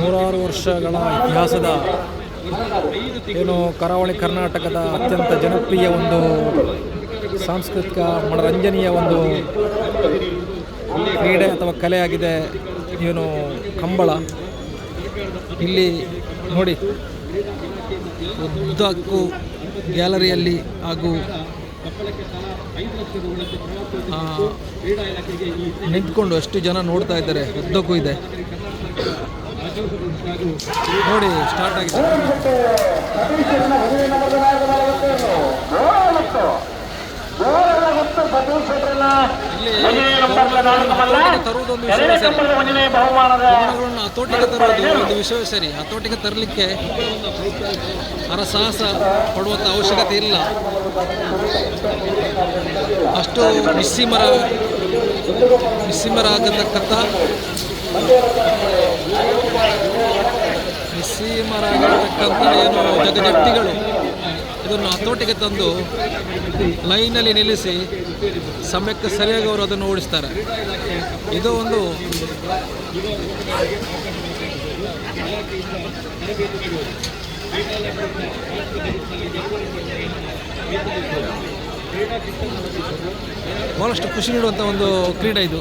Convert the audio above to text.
ನೂರಾರು ವರ್ಷಗಳ ಇತಿಹಾಸದ ಏನು ಕರಾವಳಿ ಕರ್ನಾಟಕದ ಅತ್ಯಂತ ಜನಪ್ರಿಯ ಒಂದು ಸಾಂಸ್ಕೃತಿಕ ಮನರಂಜನೆಯ ಒಂದು ಕ್ರೀಡೆ ಅಥವಾ ಕಲೆಯಾಗಿದೆ ಏನು ಕಂಬಳ. ಇಲ್ಲಿ ನೋಡಿ, ಉದ್ದಕ್ಕೂ ಗ್ಯಾಲರಿಯಲ್ಲಿ ಹಾಗೂ ನಿಂತ್ಕೊಂಡು ಎಷ್ಟು ಜನ ನೋಡ್ತಾ ಇದ್ದಾರೆ. ಉದ್ದಕ್ಕೂ ಇದೆ ನೋಡಿ, ಸ್ಟಾರ್ಟ್ ಆಗಿದೆ. ಹತೋಟಿಗೆ ತರುವುದು ಒಂದು ವಿಷಯ ಸರಿ. ಹತೋಟಿಗೆ ತರಲಿಕ್ಕೆ ಹರಸಾಹಸ ಪಡುವಂಥ ಅವಶ್ಯಕತೆ ಇಲ್ಲ. ಅಷ್ಟು ನಿಸ್ಸೀಮರಾಗತಕ್ಕಂಥ ಏನು ಜಗಜಟ್ಟಿಗಳು ಇದನ್ನು ಹತೋಟಿಗೆ ತಂದು ಲೈನಲ್ಲಿ ನಿಲ್ಲಿಸಿ ಸಮಯಕ್ಕೆ ಸರಿಯಾಗಿ ಅವರು ಅದನ್ನು ಓಡಿಸ್ತಾರೆ. ಇದು ಒಂದು ಬಹಳಷ್ಟು ಖುಷಿ ನೀಡುವಂಥ ಒಂದು ಕ್ರೀಡೆ ಇದು.